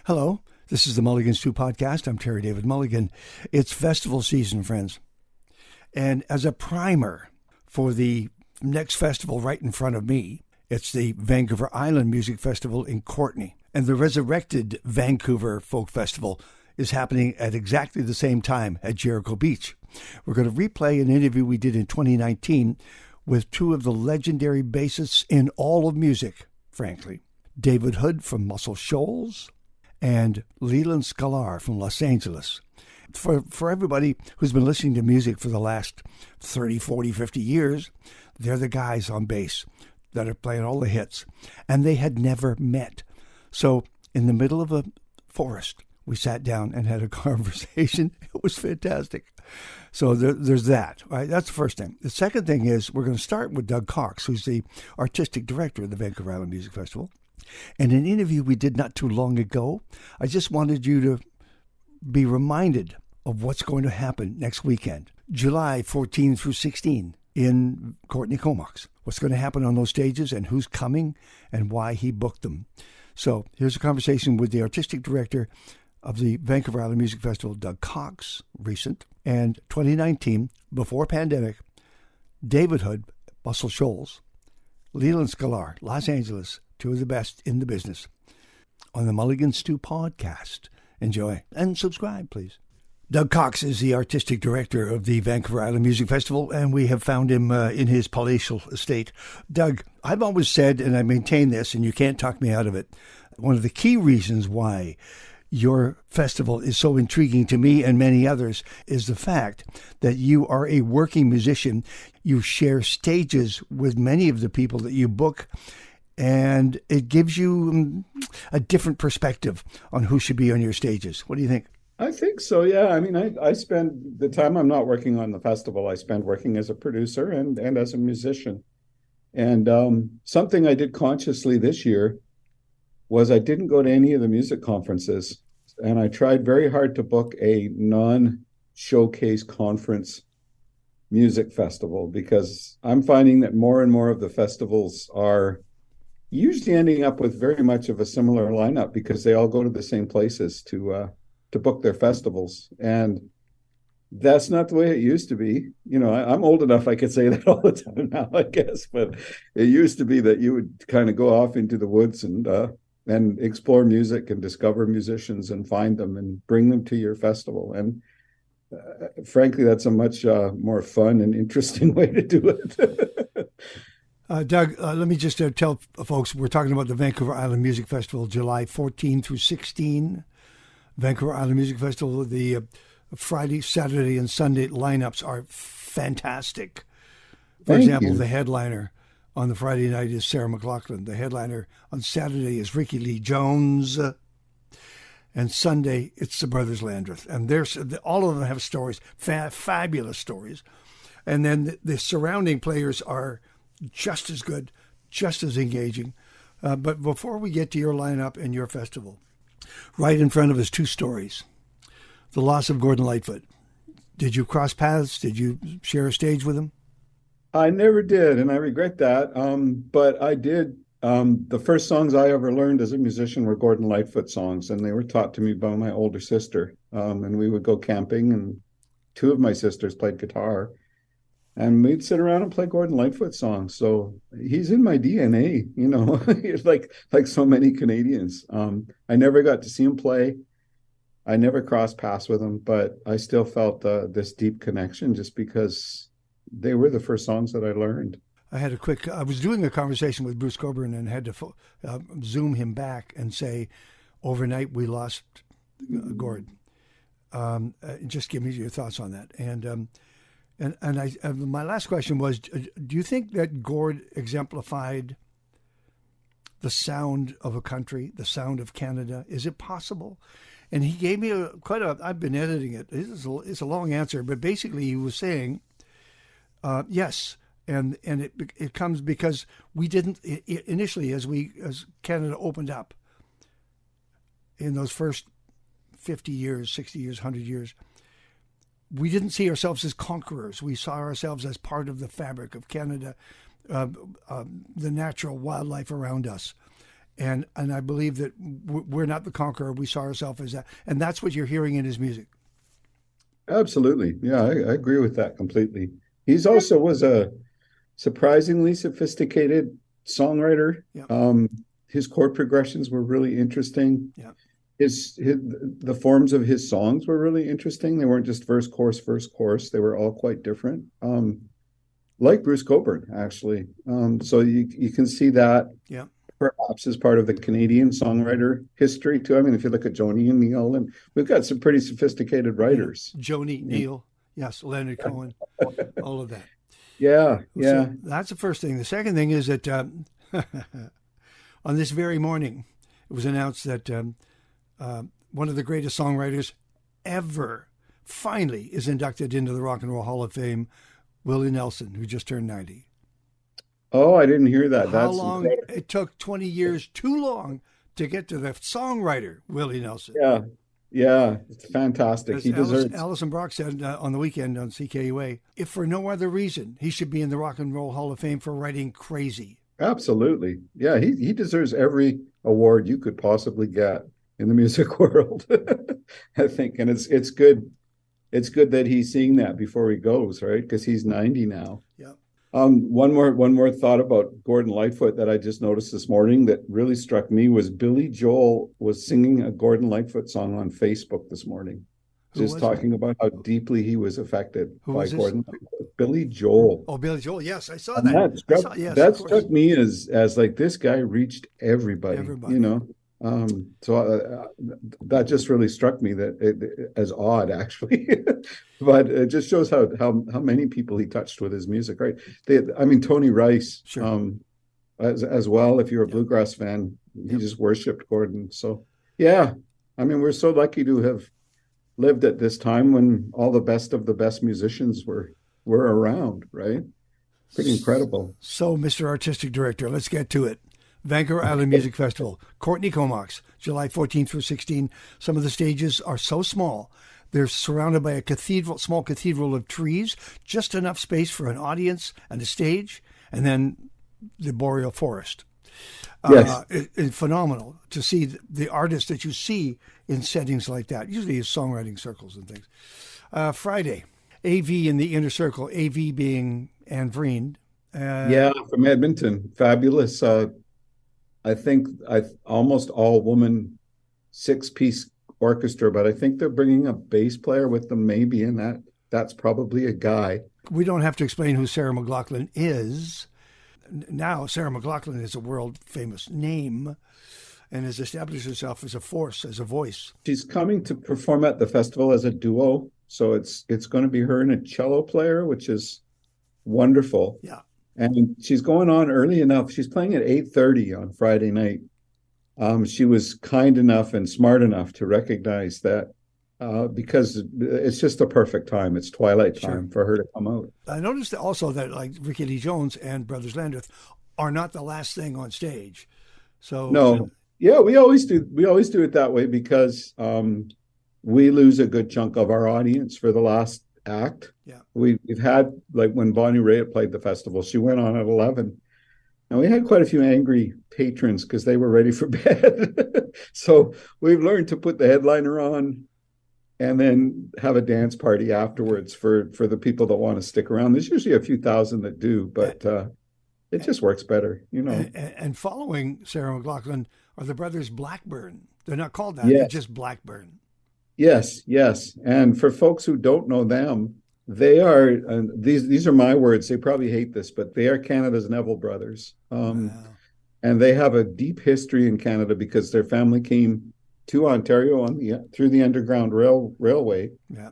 Hello, this is the Mulligan Stew Podcast. I'm Terry David Mulligan. It's festival season, friends. And as a primer for the next festival right in front of me, it's the Vancouver Island Music Festival in Courtney. And the resurrected Vancouver Folk Festival is happening at exactly the same time at Jericho Beach. We're going to replay an interview we did in 2019 with two of the legendary bassists in all of music, frankly. David Hood from Shoals and Leland Sklar from Los Angeles. For everybody who's been listening to music for the last 30, 40, 50 years, they're the guys on bass that are playing all the hits. And they had never met. So in the middle of a forest, we sat down and had a conversation. It was fantastic. So there's that. Right? That's the first thing. The second thing is we're going to start with Doug Cox, who's the artistic director of the Vancouver Island Music Festival. And an interview we did not too long ago, I just wanted you to be reminded of what's going to happen next weekend, July 14 through 16 in Courtney Comox. What's going to happen on those stages and who's coming and why he booked them. So here's a conversation with the artistic director of the Vancouver Island Music Festival, Doug Cox, recent, and 2019, before pandemic, David Hood, Shoals, Leland Sklar, Los Angeles, two of the best in the business, on the Mulligan Stew Podcast. Enjoy and subscribe, please. Doug Cox is the artistic director of the Vancouver Island Music Festival, and we have found him in his palatial estate. Doug, I've always said, and I maintain this, and you can't talk me out of it, one of the key reasons why your festival is so intriguing to me and many others is the fact that you are a working musician. You share stages with many of the people that you book, and it gives you a different perspective on who should be on your stages. What do you think? I think so, yeah. I mean, I spend the time I'm not working on the festival, I spend working as a producer and as a musician. And something I did consciously this year was I didn't go to any of the music conferences. And I tried very hard to book a non-showcase conference music festival because I'm finding that more and more of the festivals are usually ending up with very much of a similar lineup because they all go to the same places to book their festivals. And that's not the way it used to be. You know, I'm old enough, I could say that all the time now, I guess, but it used to be that you would kind of go off into the woods and explore music and discover musicians and find them and bring them to your festival. And frankly, that's a much more fun and interesting way to do it. Doug, let me just tell folks, we're talking about the Vancouver Island Music Festival, July 14 through 16. Vancouver Island Music Festival, the Friday, Saturday, and Sunday lineups are fantastic. For example, the headliner on the Friday night is Sarah McLachlan. The headliner on Saturday is Ricky Lee Jones. And Sunday, it's the Brothers Landreth. And all of them have stories, fabulous stories. And then the surrounding players are just as good, just as engaging. But before we get to your lineup and your festival, right in front of us, two stories. The loss of Gordon Lightfoot. Did you cross paths? Did you share a stage with him? I never did, and I regret that. But I did. The first songs I ever learned as a musician were Gordon Lightfoot songs, and they were taught to me by my older sister. And we would go camping, and two of my sisters played guitar. And we'd sit around and play Gordon Lightfoot songs. So he's in my DNA, you know, like so many Canadians. I never got to see him play. I never crossed paths with him, but I still felt this deep connection just because they were the first songs that I learned. I was doing a conversation with Bruce Coburn and had to zoom him back and say, overnight we lost Gord. Just give me your thoughts on that. And my last question was, do you think that Gord exemplified the sound of a country, the sound of Canada? Is it possible? And he gave me I've been editing it. It's a long answer, but basically he was saying, yes. And it comes because we didn't initially, as Canada opened up in those first 50 years, 60 years, 100 years, we didn't see ourselves as conquerors. We saw ourselves as part of the fabric of Canada, the natural wildlife around us. And I believe that we're not the conqueror. We saw ourselves as that. And that's what you're hearing in his music. Absolutely. Yeah, I agree with that completely. He's also was a surprisingly sophisticated songwriter. Yeah. His chord progressions were really interesting. Yeah. His the forms of his songs were really interesting. They weren't just verse, chorus, verse, chorus. They were all quite different. Like Bruce Cockburn, actually. So you can see that Yeah. perhaps as part of the Canadian songwriter history too. I mean, if you look at Joni and Neil, and we've got some pretty sophisticated writers. Joni, Neil, yes, Leonard Cohen, all of that. Yeah, yeah. So that's the first thing. The second thing is that on this very morning, it was announced that one of the greatest songwriters ever finally is inducted into the Rock and Roll Hall of Fame, Willie Nelson, who just turned 90. Oh, I didn't hear that. How long? It took 20 years too long to get to the songwriter, Willie Nelson. Yeah, yeah. It's fantastic. He deserves. Alison Brock said on the weekend on CKUA, if for no other reason, he should be in the Rock and Roll Hall of Fame for writing Crazy. Absolutely. Yeah, he deserves every award you could possibly get in the music world, I think. And it's good. It's good that he's seeing that before he goes, right? Because he's 90 now. Yeah. One more thought about Gordon Lightfoot that I just noticed this morning that really struck me was Billy Joel was singing a Gordon Lightfoot song on Facebook this morning, just talking about how deeply he was affected by Gordon Lightfoot. Billy Joel. Oh, Billy Joel. Yes, I saw that. That struck me as like this guy reached everybody. You know. So that just really struck me as odd, actually, but it just shows how many people he touched with his music, right? Tony Rice, sure. as well. If you're a bluegrass fan, he just worshipped Gordon. So yeah, I mean, we're so lucky to have lived at this time when all the best of the best musicians were around, right? Pretty incredible. So, Mr. Artistic Director, let's get to it. Vancouver Island Music Festival, Courtney Comox, July 14th through 16th. Some of the stages are so small. They're surrounded by a small cathedral of trees, just enough space for an audience and a stage, and then the boreal forest. Yes. It's phenomenal to see the artists that you see in settings like that, usually in songwriting circles and things. Friday, AV in the inner circle, AV being Anne Vreen. From Edmonton. Fabulous. I think almost all woman 6-piece orchestra, but I think they're bringing a bass player with them maybe, and that's probably a guy. We don't have to explain who Sarah McLachlan is. Now Sarah McLachlan is a world famous name and has established herself as a force, as a voice. She's coming to perform at the festival as a duo, so it's going to be her and a cello player, which is wonderful. Yeah. And she's going on early enough. She's playing at 8:30 on Friday night. She was kind enough and smart enough to recognize that because it's just the perfect time. It's twilight time for her to come out. I noticed also that like Ricky Lee Jones and Brothers Landreth are not the last thing on stage. So no, yeah, we always do it that way because we lose a good chunk of our audience for the last act. Yeah, we've had, like when Bonnie Raitt played the festival, she went on at 11, and we had quite a few angry patrons because they were ready for bed. So we've learned to put the headliner on and then have a dance party afterwards for the people that want to stick around. There's usually a few thousand that do, but it just works better, you know. And following Sarah McLachlan are the brothers Blackburn. They're not called that. Yes. They're just Blackburn. Yes. And for folks who don't know them, they are, these are my words, they probably hate this, but they are Canada's Neville brothers. Wow. And they have a deep history in Canada because their family came to Ontario through the Underground Railway. Yeah.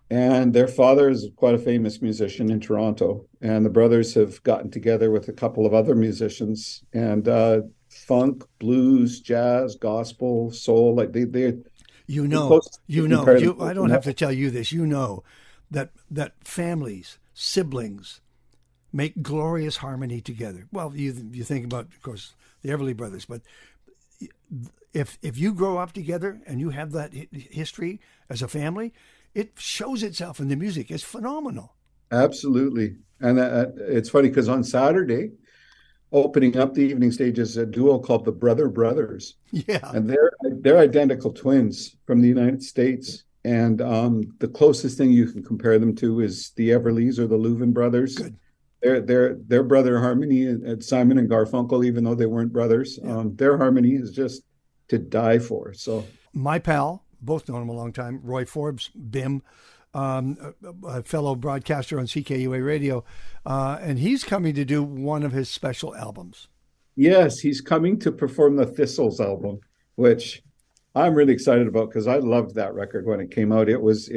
And their father is quite a famous musician in Toronto. And the brothers have gotten together with a couple of other musicians and funk, blues, jazz, gospel, soul, like they're I don't have to tell you this. You know that families, siblings, make glorious harmony together. Well, you think about, of course, the Everly Brothers, but if you grow up together and you have that history as a family, it shows itself in the music. It's phenomenal. Absolutely, and it's funny because on Saturday, opening up the evening stage is a duo called the Brother Brothers. Yeah. And they're identical twins from the United States. And the closest thing you can compare them to is the Everleys or the Louvin brothers. Good. Their brother harmony at Simon and Garfunkel, even though they weren't brothers, their harmony is just to die for. So my pal, both known him a long time, Roy Forbes, Bim, a fellow broadcaster on CKUA radio, and he's coming to do one of his special albums. Yes, he's coming to perform the Thistles album, which I'm really excited about because I loved that record when it came out. It was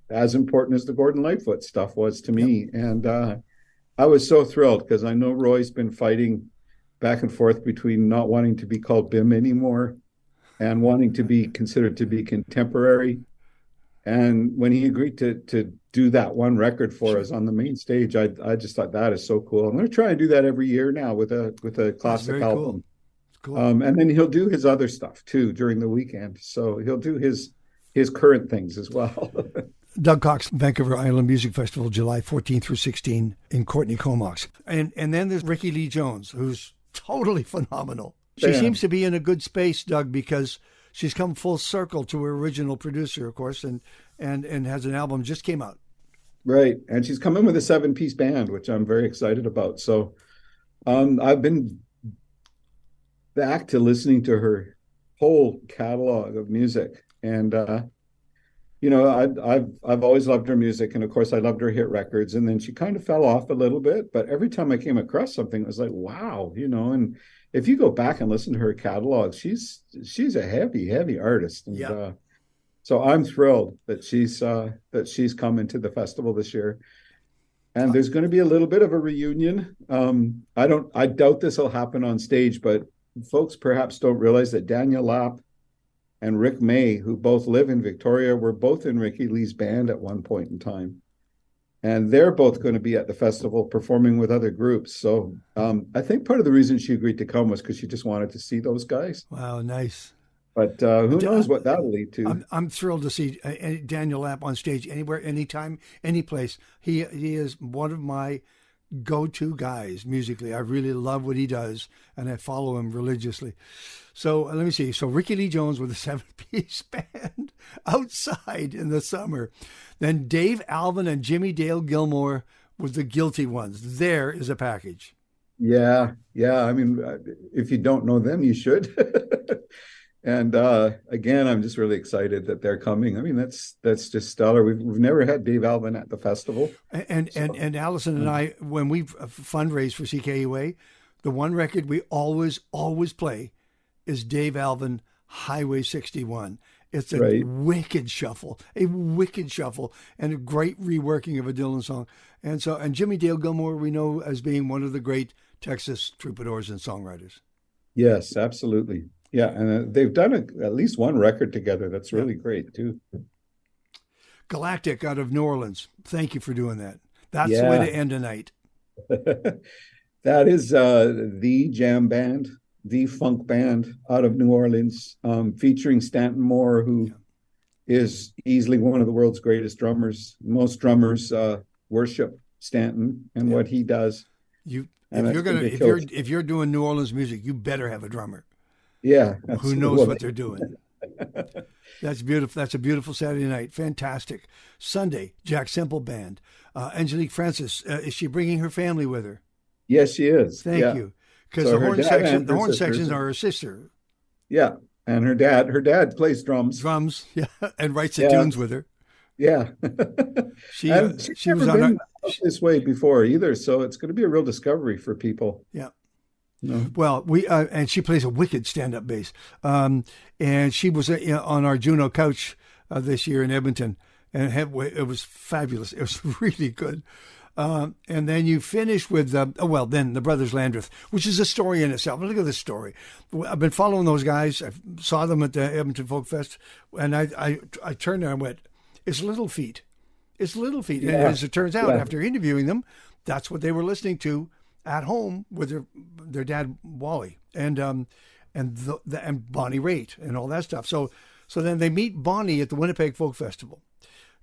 as important as the Gordon Lightfoot stuff was to me. Yep. And I was so thrilled because I know Roy's been fighting back and forth between not wanting to be called Bim anymore and wanting to be considered to be contemporary. And when he agreed to do that one record for us on the main stage, I just thought that is so cool. I'm going to try and do that every year now with a classic album. Cool. And then he'll do his other stuff too during the weekend. So he'll do his current things as well. Doug Cox, Vancouver Island Music Festival, July 14 through 16 in Courtney, Comox. And then there's Rickie Lee Jones, who's totally phenomenal. She seems to be in a good space, Doug, because she's come full circle to her original producer, of course, and has an album just came out. Right. And she's come in with a 7-piece band, which I'm very excited about. So I've been back to listening to her whole catalog of music. And, I've always loved her music. And of course, I loved her hit records. And then she kind of fell off a little bit. But every time I came across something, it was like, wow, and if you go back and listen to her catalog, she's a heavy artist. And so I'm thrilled that she's come into the festival this year. And there's going to be a little bit of a reunion. I doubt this will happen on stage, but folks perhaps don't realize that Daniel Lapp and Rick May, who both live in Victoria, were both in Rickie Lee's band at one point in time. And they're both going to be at the festival performing with other groups. So I think part of the reason she agreed to come was because she just wanted to see those guys. Wow, nice. But who knows what that'll lead to. I'm thrilled to see Daniel Lapp on stage anywhere, anytime, any place. He is one of my go-to guys musically. I really love what he does, and I follow him religiously. So let me see. So Rickie Lee Jones with a 7-piece band outside in the summer. Then Dave Alvin and Jimmy Dale Gilmore with the Guilty Ones. There is a package. Yeah. I mean, if you don't know them, you should. And again, I'm just really excited that they're coming. I mean, that's just stellar. We've never had Dave Alvin at the festival. And Allison and I, when we fundraise for CKUA, the one record we always play is Dave Alvin, Highway 61. It's a wicked shuffle, and a great reworking of a Dylan song. And Jimmy Dale Gilmore, we know as being one of the great Texas troubadours and songwriters. Yes, absolutely. Yeah, and they've done at least one record together. That's really great, too. Galactic out of New Orleans. Thank you for doing that. That's the way to end a night. That is the jam band, the funk band out of New Orleans, featuring Stanton Moore, who is easily one of the world's greatest drummers. Most drummers worship Stanton and what he does. If you're doing New Orleans music, you better have a drummer. Yeah. Who knows what they're doing. That's beautiful. That's a beautiful Saturday night. Fantastic. Sunday, Jack Semple Band. Angelique Francis, is she bringing her family with her? Yes, she is. Thank you. Because the horn sections are her sister. Yeah. And her dad plays drums. And writes the tunes with her. Yeah. she was on this way before either, so it's going to be a real discovery for people. Yeah. No. Well, and she plays a wicked stand-up bass. And she was on our Juno couch this year in Edmonton, and it was fabulous. It was really good. And then you finish with, then the Brothers Landreth, which is a story in itself. Look at this story. I've been following those guys. I saw them at the Edmonton Folk Fest, and I turned and I went, it's Little Feat. It's Little Feat. Yeah. And as it turns out, after interviewing them, that's what they were listening to at home with their dad Wally and Bonnie Raitt and all that stuff. So then they meet Bonnie at the Winnipeg Folk Festival.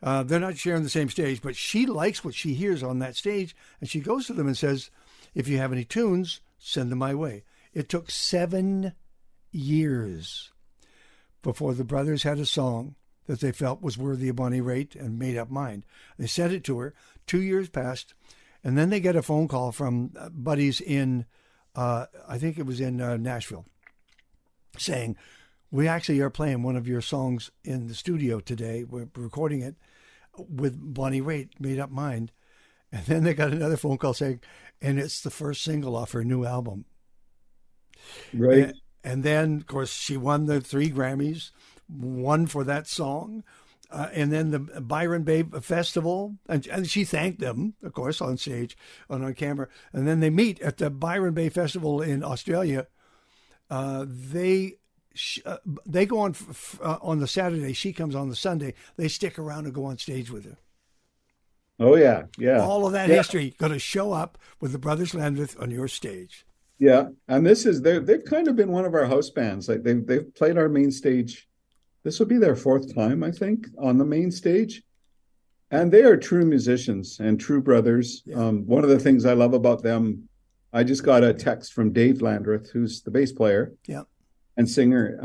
They're not sharing the same stage, but she likes what she hears on that stage, and she goes to them and says, "If you have any tunes, send them my way. It took 7 years before the brothers had a song that they felt was worthy of Bonnie Raitt and made up mind. They sent it to her. 2 years passed, and then they get a phone call from buddies in, I think it was in Nashville, saying, we actually are playing one of your songs in the studio today. We're recording it with Bonnie Raitt, Made Up Mind. And then they got another phone call saying, and it's the first single off her new album. Right. And then, of course, she won the 3 Grammys, one for that song. And then the Byron Bay Festival, and she thanked them, of course, on stage, on camera. And then they meet at the Byron Bay Festival in Australia. They go on the Saturday. She comes on the Sunday. They stick around and go on stage with her. Oh, yeah. Yeah. All of that history going to show up with the Brothers Landreth on your stage. Yeah. And they've kind of been one of our house bands. Like they've played our main stage. This will be their 4th time, I think, on the main stage. And they are true musicians and true brothers. Yeah. One of the things I love about them, I just got a text from Dave Landreth, who's the bass player. Yeah. And singer.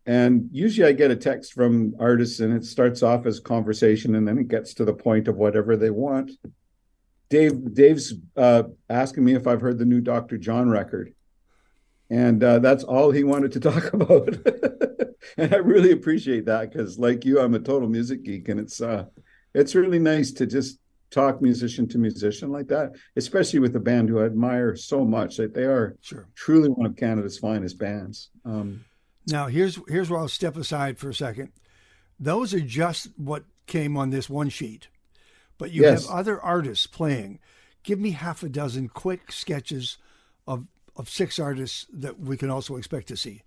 And usually I get a text from artists and it starts off as conversation and then it gets to the point of whatever they want. Dave's asking me if I've heard the new Dr. John record. And that's all he wanted to talk about. And I really appreciate that because like you, I'm a total music geek and it's really nice to just talk musician to musician like that, especially with a band who I admire so much. That they are truly one of Canada's finest bands. Now, here's where I'll step aside for a second. Those are just what came on this one sheet, but you have other artists playing. Give me half a dozen quick sketches of 6 artists that we can also expect to see.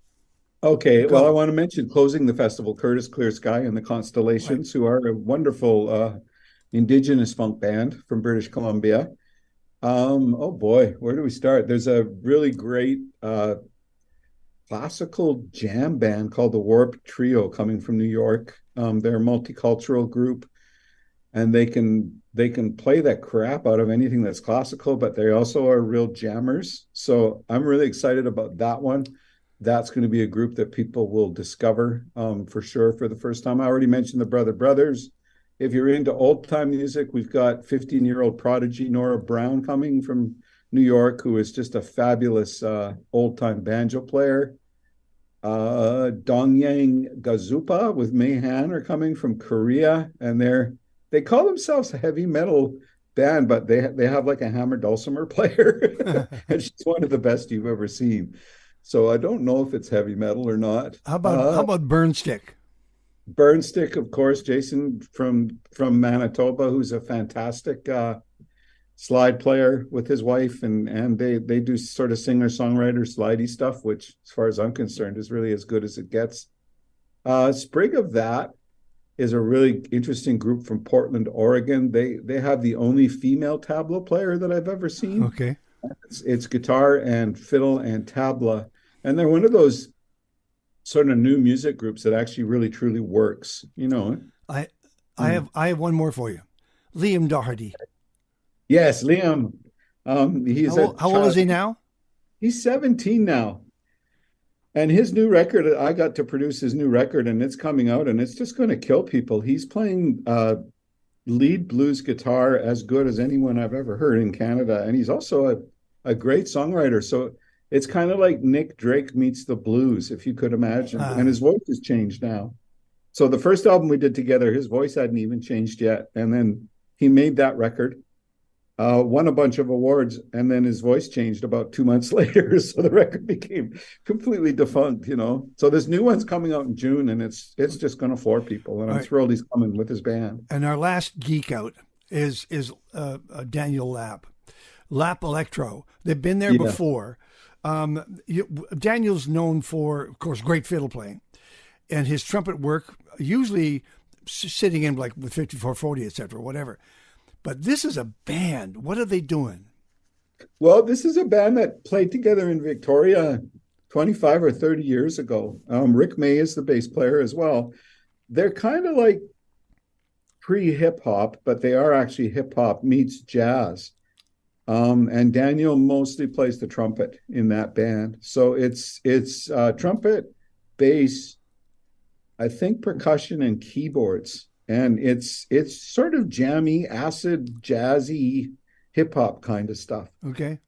Okay, well, I want to mention closing the festival, Curtis Clear Sky and the Constellations, who are a wonderful Indigenous funk band from British Columbia. Oh boy, where do we start? There's a really great classical jam band called the Warp Trio coming from New York. They're a multicultural group, and they can play that crap out of anything that's classical, but they also are real jammers. So I'm really excited about that one. That's going to be a group that people will discover for sure for the first time. I already mentioned the Brothers. If you're into old time music, we've got 15-year-old prodigy Nora Brown coming from New York, who is just a fabulous old time banjo player. Dongyang Gazupa with Mei Han are coming from Korea, and they call themselves a heavy metal band, but they have like a hammer dulcimer player, and she's one of the best you've ever seen. So I don't know if it's heavy metal or not. How about Burnstick? Burnstick, of course, Jason from Manitoba, who's a fantastic slide player with his wife, and they do sort of singer-songwriter slidey stuff, which, as far as I'm concerned, is really as good as it gets. Sprig of That is a really interesting group from Portland, Oregon. They have the only female tabla player that I've ever seen. Okay. It's guitar and fiddle and tabla, and they're one of those sort of new music groups that actually really truly works. You know, I have one more for you, Liam Doherty. Yes, Liam. How old is he now? He's 17 now, and his new record. I got to produce his new record, and it's coming out, and it's just going to kill people. He's playing lead blues guitar as good as anyone I've ever heard in Canada, and he's also a great songwriter. So it's kind of like Nick Drake meets the blues, if you could imagine. And his voice has changed now. So the first album we did together, his voice hadn't even changed yet, and then he made that record, won a bunch of awards, and then his voice changed about 2 months later, so the record became completely defunct. You know, so this new one's coming out in June, and it's just going to floor people, and I'm thrilled he's coming with his band. And our last geek out is Daniel Lap Electro. They've been there before. Daniel's known for, of course, great fiddle playing, and his trumpet work, usually sitting in like with 5440, etc., whatever. But this is a band. What are they doing? Well, this is a band that played together in Victoria 25 or 30 years ago. Rick May is the bass player as well. They're kind of like pre-hip hop, but they are actually hip hop meets jazz. And Daniel mostly plays the trumpet in that band. So it's trumpet, bass, I think percussion and keyboards. And it's sort of jammy, acid, jazzy, hip hop kind of stuff. Okay.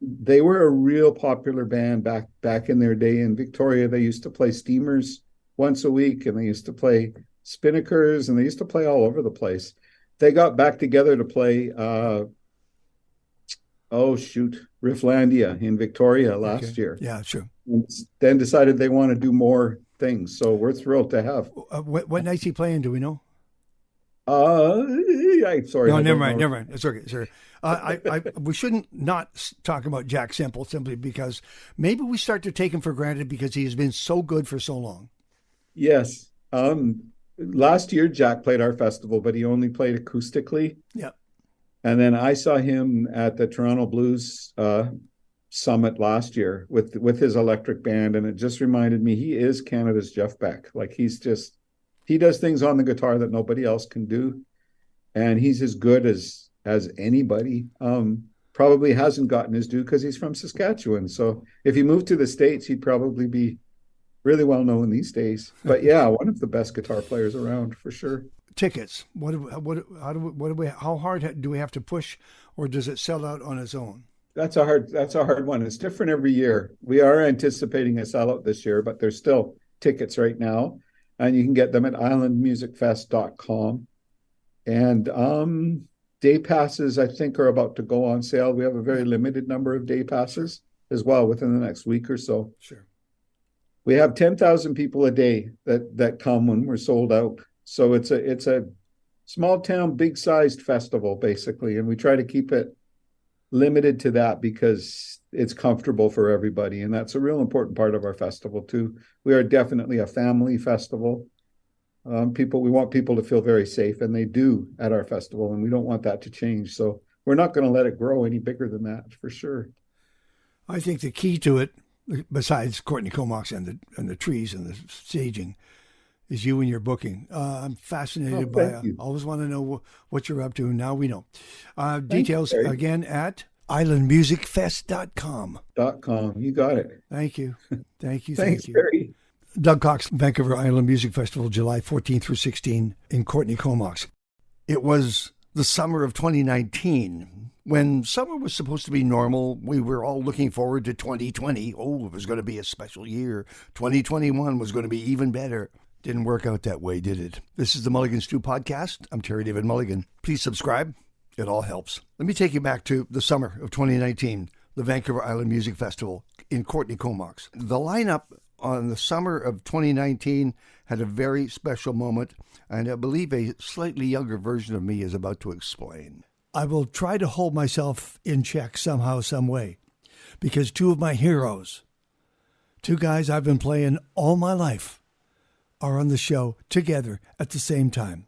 They were a real popular band back in their day in Victoria. They used to play Steamers once a week, and they used to play Spinnakers, and they used to play all over the place. They got back together to play Rifflandia in Victoria last year. Yeah, sure. And then decided they want to do more things. So we're thrilled to have. What night's he playing? Do we know? Sorry. No, never mind. It's okay, sir. We shouldn't not talk about Jack Semple simply because maybe we start to take him for granted because he has been so good for so long. Yes. Last year, Jack played our festival, but he only played acoustically. Yeah. And then I saw him at the Toronto Blues Summit last year with his electric band, and it just reminded me he is Canada's Jeff Beck. Like he does things on the guitar that nobody else can do, and he's as good as anybody. Probably hasn't gotten his due because he's from Saskatchewan. So if he moved to the States, he'd probably be really well known these days. But yeah, one of the best guitar players around for sure. Tickets. How hard do we have to push, or does it sell out on its own? That's a hard one. It's different every year. We are anticipating a sellout this year, but there's still tickets right now, and you can get them at islandmusicfest.com. And day passes, I think, are about to go on sale. We have a very limited number of day passes as well within the next week or so. Sure. We have 10,000 people a day that come when we're sold out. So it's a small town, big sized festival basically, and we try to keep it limited to that because it's comfortable for everybody, and that's a real important part of our festival too. We are definitely a family festival. We want people to feel very safe, and they do at our festival, and we don't want that to change. So we're not going to let it grow any bigger than that for sure. I think the key to it, besides Courtney Comox and the trees and the staging, is you and your booking. I'm fascinated by it. Always want to know what you're up to. Now we know. Details again at islandmusicfest.com. You got it. Thank you. Thanks, Terry. Doug Cox, Vancouver Island Music Festival, July 14 through 16 in Courtney Comox. It was the summer of 2019. When summer was supposed to be normal, we were all looking forward to 2020. Oh, it was going to be a special year. 2021 was going to be even better. Didn't work out that way, did it? This is the Mulligan Stew Podcast. I'm Terry David Mulligan. Please subscribe. It all helps. Let me take you back to the summer of 2019, the Vancouver Island Music Festival in Courtney Comox. The lineup on the summer of 2019 had a very special moment, and I believe a slightly younger version of me is about to explain. I will try to hold myself in check somehow, some way, because two of my heroes, two guys I've been playing all my life, are on the show together at the same time.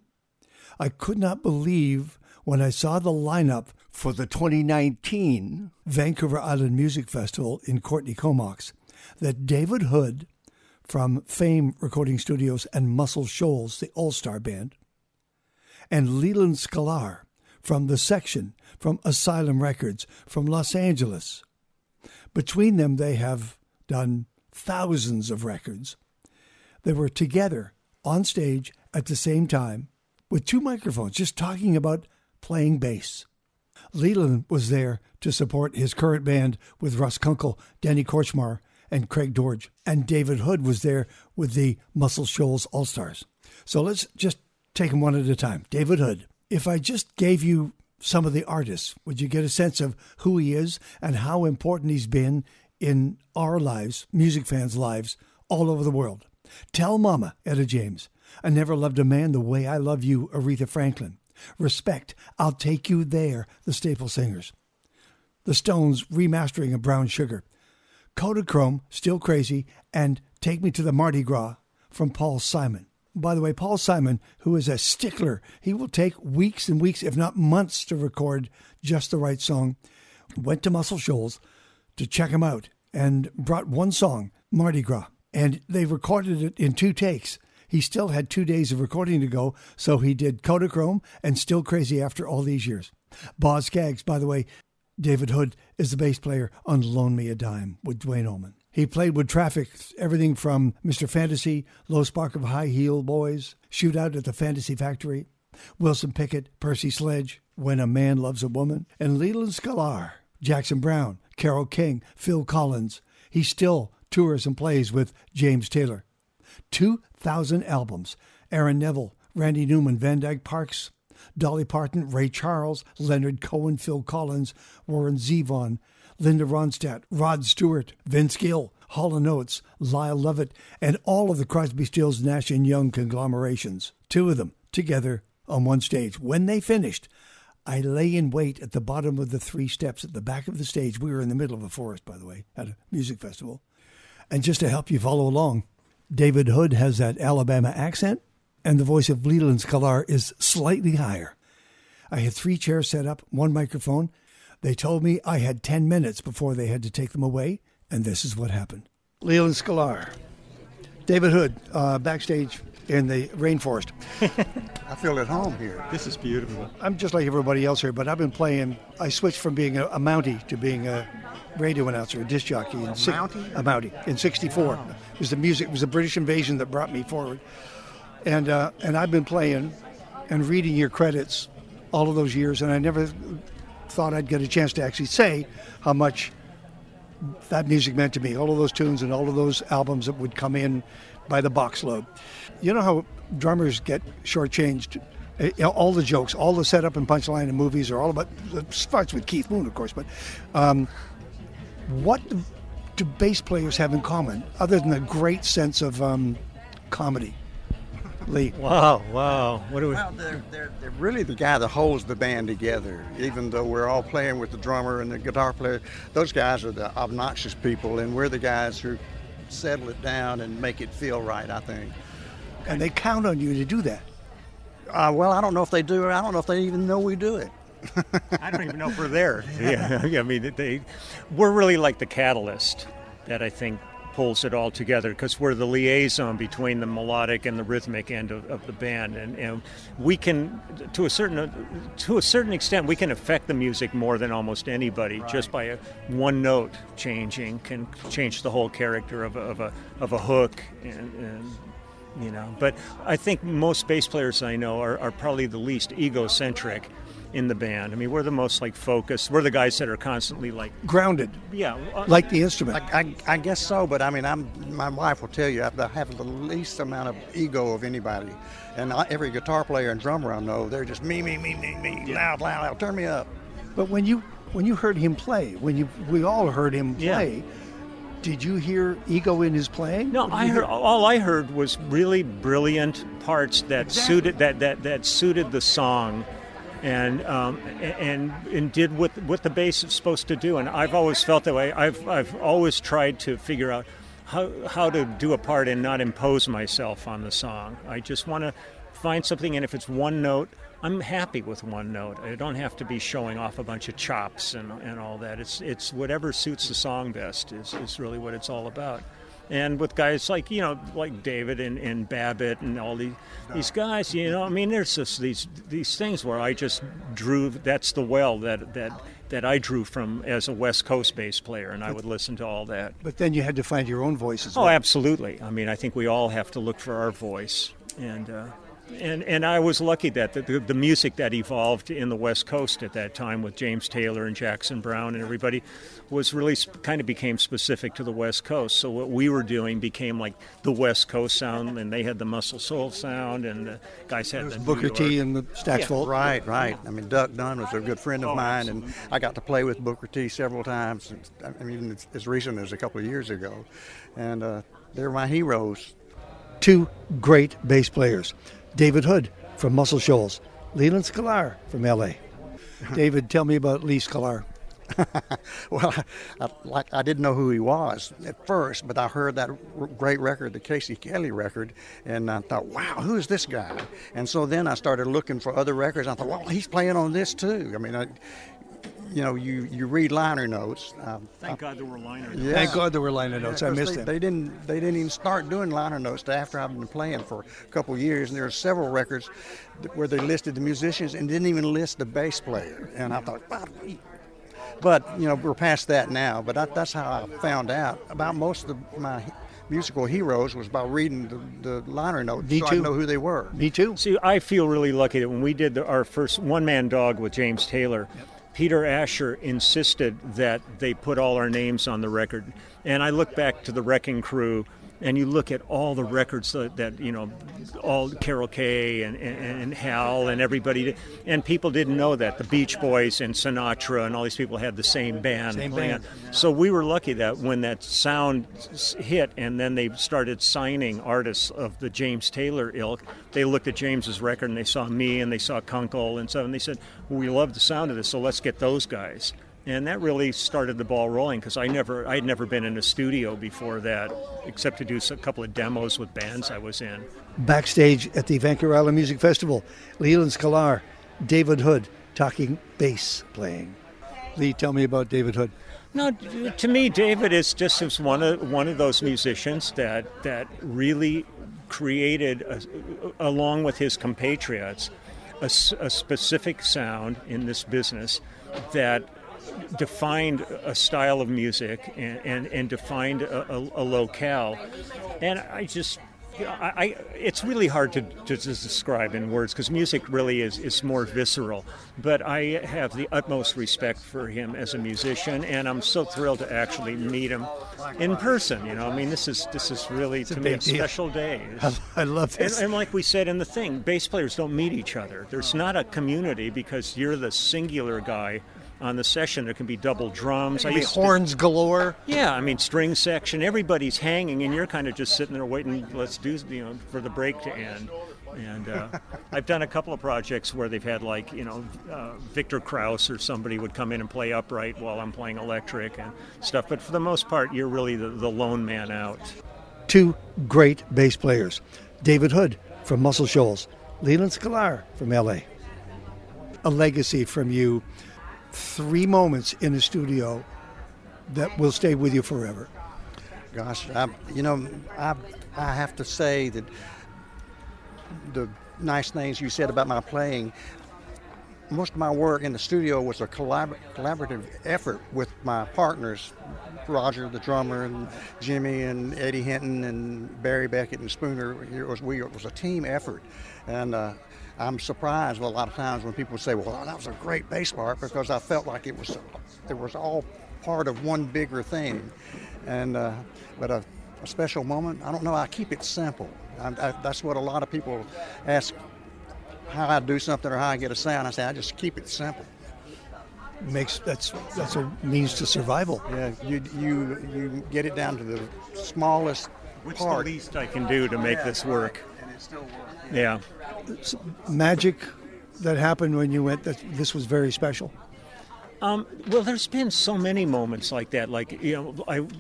I could not believe when I saw the lineup for the 2019 Vancouver Island Music Festival in Courtney Comox that David Hood from Fame Recording Studios and Muscle Shoals, the all-star band, and Leland Sklar from The Section, from Asylum Records, from Los Angeles. Between them, they have done thousands of records. They were together on stage at the same time with two microphones, just talking about playing bass. Leland was there to support his current band with Russ Kunkel, Danny Korchmar, and Craig Dorge. And David Hood was there with the Muscle Shoals All-Stars. So let's just take them one at a time. David Hood. If I just gave you some of the artists, would you get a sense of who he is and how important he's been in our lives, music fans' lives, all over the world? Tell Mama, Etta James. I never loved a man the way I love you, Aretha Franklin. Respect, I'll Take You There, the Staple Singers. The Stones remastering of Brown Sugar. Kodachrome, Still Crazy, and Take Me to the Mardi Gras from Paul Simon. By the way, Paul Simon, who is a stickler, he will take weeks and weeks, if not months, to record just the right song. Went to Muscle Shoals to check him out and brought one song, Mardi Gras. And they recorded it in 2 takes. He still had 2 days of recording to go, so he did Kodachrome and Still Crazy after all these years. Boz Scaggs, by the way, David Hood is the bass player on Loan Me a Dime with Dwayne Allman. He played with Traffic, everything from Mr. Fantasy, Low Spark of High Heel Boys, Shootout at the Fantasy Factory, Wilson Pickett, Percy Sledge, When a Man Loves a Woman, and Leland Sklar, Jackson Brown, Carole King, Phil Collins. He still tours and plays with James Taylor. 2,000 albums. Aaron Neville, Randy Newman, Van Dyke Parks, Dolly Parton, Ray Charles, Leonard Cohen, Phil Collins, Warren Zevon, Linda Ronstadt, Rod Stewart, Vince Gill, Hall & Oates, Lyle Lovett, and all of the Crosby, Stills, Nash & Young conglomerations. 2 of them together on one stage. When they finished, I lay in wait at the bottom of the 3 steps at the back of the stage. We were in the middle of a forest, by the way, at a music festival. And just to help you follow along, David Hood has that Alabama accent, and the voice of Leland Sklar is slightly higher. I had 3 chairs set up, 1 microphone. They told me I had 10 minutes before they had to take them away, and this is what happened. Leland Sklar. David Hood, backstage in the rainforest. I feel at home here. This is beautiful. I'm just like everybody else here, but I've been playing. I switched from being a Mountie to being a radio announcer, a disc jockey. A Mountie in '64. Wow. It was the music. It was the British invasion that brought me forward. And I've been playing and reading your credits all of those years, and I never thought I'd get a chance to actually say how much that music meant to me. All of those tunes and all of those albums that would come in by the box load. You know how drummers get shortchanged? All the jokes, all the setup and punchline in movies are all about, it starts with Keith Moon, of course, but what do bass players have in common other than a great sense of comedy? Lee. Wow. What do we? Well, they're really the guy that holds the band together. Even though we're all playing with the drummer and the guitar player, those guys are the obnoxious people, and we're the guys who settle it down and make it feel right, I think. And they count on you to do that. Well, I don't know if they do, or I don't know if they even know we do it. I don't even know if we're there. Yeah, I mean, we're really like the catalyst that I think pulls it all together, because we're the liaison between the melodic and the rhythmic end of the band, and we can, to a certain extent, we can affect the music more than almost anybody. Right. Just by one note changing can change the whole character of a hook, and you know. But I think most bass players I know are probably the least egocentric in the band. I mean, we're the most focused. We're the guys that are constantly grounded. Yeah, like the instrument. I guess so, but I mean, my wife will tell you I have the least amount of ego of anybody, and every guitar player and drummer I know, they're just me, yeah. loud, turn me up. But when you heard him play, we all heard him play. Yeah. Did you hear ego in his playing? No, all I heard was really brilliant parts that suited the song. And did what the bass is supposed to do, and I've always felt that way. I've always tried to figure out how to do a part and not impose myself on the song. I just want to find something, and if it's one note, I'm happy with one note. I don't have to be showing off a bunch of chops and all that. It's whatever suits the song best is really what it's all about. And with guys like David and Babbitt and all these guys, I mean, there's just these things where I just drew. That's the well that I drew from as a West Coast bass player, and I would listen to all that. But then you had to find your own voice as well. Oh, absolutely. I mean, I think we all have to look for our voice, and I was lucky that the music that evolved in the West Coast at that time with James Taylor and Jackson Brown and everybody was really kind of became specific to the West Coast. So what we were doing became like the West Coast sound, and they had the Muscle Soul sound, and the guys had the Booker T and the Stax Volt. Right. I mean, Duck Dunn was a good friend of mine, and I got to play with Booker T several times. I mean, as recent as a couple of years ago, and they're my heroes. 2 great bass players. David Hood from Muscle Shoals, Leland Sklar from L.A. David, tell me about Lee Sklar. Well, I didn't know who he was at first, but I heard that great record, the Casey Kelly record, and I thought, wow, who is this guy? And so then I started looking for other records. I thought, well, he's playing on this too. I mean, you read liner notes. Thank God there were liner notes. Yeah. Thank God there were liner notes. I missed them. They didn't even start doing liner notes till after I've been playing for a couple of years. And there are several records where they listed the musicians and didn't even list the bass player. And I thought, wow. But, you know, we're past that now. But that's how I found out about most of my musical heroes was by reading the liner notes. Me so too. I know who they were. Me too. See, I feel really lucky that when we did our first one-man dog with James Taylor, Peter Asher insisted that they put all our names on the record. And I look back to the Wrecking Crew, and you look at all the records that you know, all Carol Kay and Hal and everybody, and people didn't know that. The Beach Boys and Sinatra and all these people had the same band. So we were lucky that when that sound hit and then they started signing artists of the James Taylor ilk, they looked at James's record and they saw me and they saw Kunkel and so, and they said, well, we love the sound of this, so let's get those guys. And that really started the ball rolling because I'd never been in a studio before that, except to do a couple of demos with bands I was in. Backstage at the Vancouver Island Music Festival, Leland Sklar, David Hood, talking bass playing. Lee, tell me about David Hood. No, to me, David is one of those musicians that really created, along with his compatriots, a specific sound in this business that defined a style of music and defined a locale. And it's really hard to describe in words because music really is more visceral. But I have the utmost respect for him as a musician, and I'm so thrilled to actually meet him in person. You know, I mean, this is really to me a special day. I love this. And like we said in the thing, bass players don't meet each other. There's not a community because you're the singular guy on the session. There can be double drums. There can be horns galore. Yeah, I mean, string section. Everybody's hanging, and you're kind of just sitting there waiting. Let's do, for the break to end. And I've done a couple of projects where they've had Victor Krauss or somebody would come in and play upright while I'm playing electric and stuff. But for the most part, you're really the lone man out. Two great bass players, David Hood from Muscle Shoals, Leland Sklar from LA. A legacy from you. 3 moments in the studio that will stay with you forever. Gosh, I have to say that the nice things you said about my playing, most of my work in the studio was a collaborative effort with my partners, Roger, the drummer, and Jimmy, and Eddie Hinton, and Barry Beckett, and Spooner. It was a team effort. And I'm surprised a lot of times when people say, well, that was a great bass part, because I felt like it was all part of one bigger thing. And but a special moment, I don't know, I keep it simple. That's what a lot of people ask, how I do something or how I get a sound. I say, I just keep it simple. That's a means to survival. Yeah, you get it down to the smallest What's part. the least I can do to make this work? And it still works. Yeah. Magic that happened when you went, that this was very special. Well, there's been so many moments like that. Like,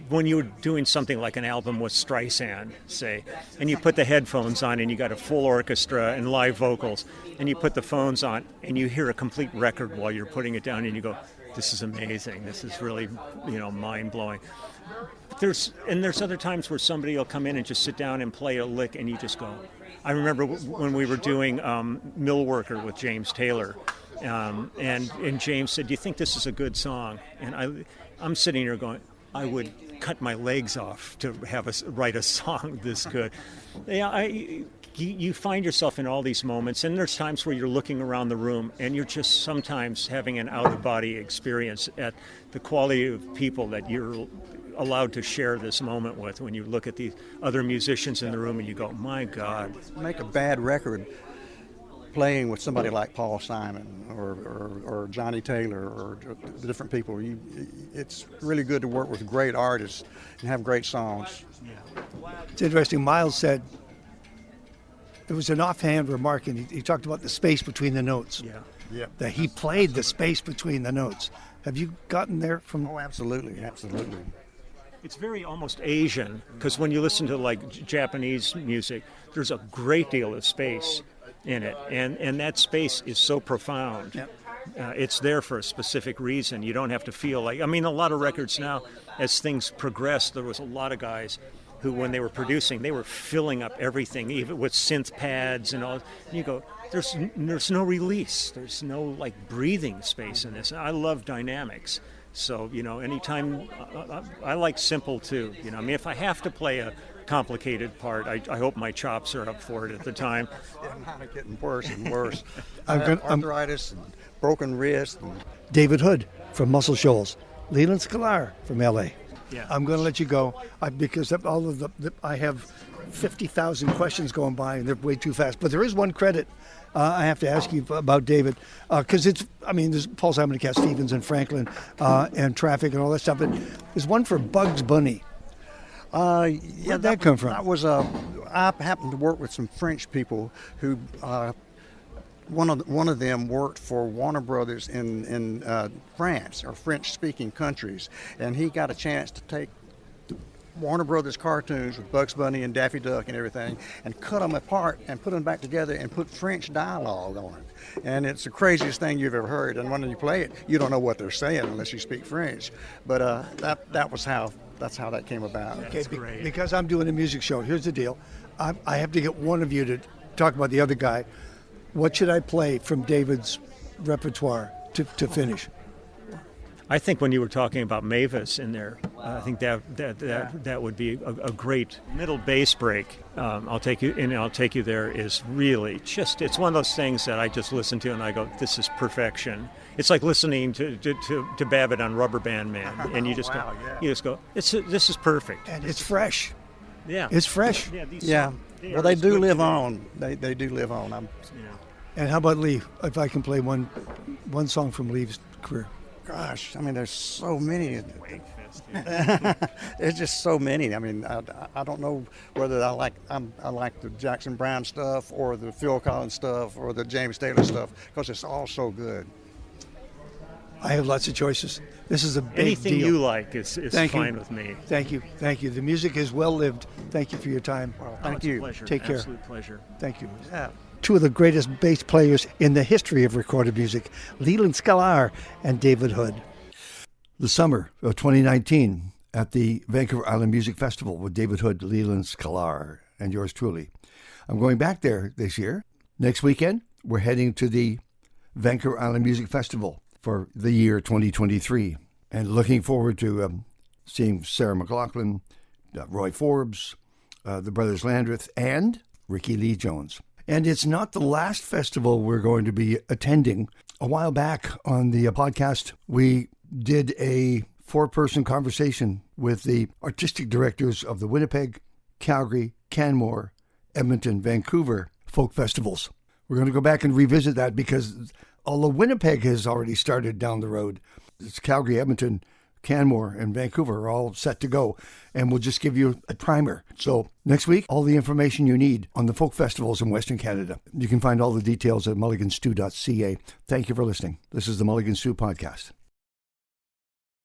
when you were doing something like an album with Streisand, say, and you put the headphones on and you got a full orchestra and live vocals, and you put the phones on and you hear a complete record while you're putting it down, and you go, this is amazing. This is really, mind-blowing. There's other times where somebody will come in and just sit down and play a lick, and you just go. I remember when we were doing Mill Worker with James Taylor, and James said, do you think this is a good song? And I'm sitting here going, I would cut my legs off to write a song this good. Yeah, you find yourself in all these moments, and there's times where you're looking around the room and you're just sometimes having an out-of-body experience at the quality of people that you're allowed to share this moment with. When you look at the other musicians in the room and you go, my God. Make a bad record playing with somebody like Paul Simon or Johnny Taylor or the different people. It's really good to work with great artists and have great songs. It's interesting. Miles said, it was an offhand remark, and he talked about the space between the notes. Yeah. That he played the space between the notes. Have you gotten there from? Oh, absolutely. It's very almost Asian, because when you listen to like Japanese music, there's a great deal of space in it, and that space is so profound. Yep. It's there for a specific reason. You don't have to feel like, a lot of records now, as things progress, there was a lot of guys who, when they were producing, they were filling up everything, even with synth pads and all. And you go, there's no release. There's no breathing space in this. I love dynamics. So, anytime, I like simple too. I mean, if I have to play a complicated part, I hope my chops are up for it at the time. It's getting worse and worse. I'm Arthritis and broken wrist. David Hood from Muscle Shoals, Leland Sklar from LA. Yeah. I'm going to let you go because all of I have 50,000 questions going by and they're way too fast. But there is one credit I have to ask you about David because there's Paul Simon, Cat Stevens, and Franklin and Traffic and all that stuff. But there's one for Bugs Bunny. Where'd that come from? That was I happened to work with some French people who. One of them worked for Warner Brothers in France or French-speaking countries, and he got a chance to take Warner Brothers cartoons with Bugs Bunny and Daffy Duck and everything, and cut them apart and put them back together and put French dialogue on it. And it's the craziest thing you've ever heard. And when you play it, you don't know what they're saying unless you speak French. But that's how that came about. Okay, because I'm doing a music show. Here's the deal: I have to get one of you to talk about the other guy. What should I play from David's repertoire to finish? I think when you were talking about Mavis in there, I think that would be a great middle bass break. I'll take you there is really it's one of those things that I just listen to and I go, this is perfection. It's like listening to Babbitt on Rubber Band Man, and you just go, this is perfect. And it's fresh. Yeah, it's fresh. Yeah. Well, they do live on. They do live on. And how about Lee? If I can play one song from Lee's career. Gosh, I mean, there's so many. There's just so many. I mean, I don't know whether I like the Jackson Browne stuff or the Phil Collins stuff or the James Taylor stuff because it's all so good. I have lots of choices. This is a big Anything deal. you like is fine with me. Thank you. The music is well lived. Thank you for your time. Well, thank you. Pleasure. Take care. Absolute pleasure. Thank you. Yeah. Two of the greatest bass players in the history of recorded music, Leland Sklar and David Hood. The summer of 2019 at the Vancouver Island Music Festival with David Hood, Leland Sklar, and yours truly. I'm going back there this year. Next weekend, we're heading to the Vancouver Island Music Festival for the year 2023, and looking forward to seeing Sarah McLachlan, Roy Forbes, the Brothers Landreth, and Ricky Lee Jones. And it's not the last festival we're going to be attending. A while back on the podcast, we did a 4-person conversation with the artistic directors of the Winnipeg, Calgary, Canmore, Edmonton, Vancouver folk festivals. We're going to go back and revisit that because although Winnipeg has already started down the road, it's Calgary, Edmonton, Canmore, and Vancouver are all set to go, and we'll just give you a primer. So next week, all the information you need on the folk festivals in Western Canada. You can find all the details at mulliganstew.ca. Thank you for listening. This is the Mulligan Stew Podcast.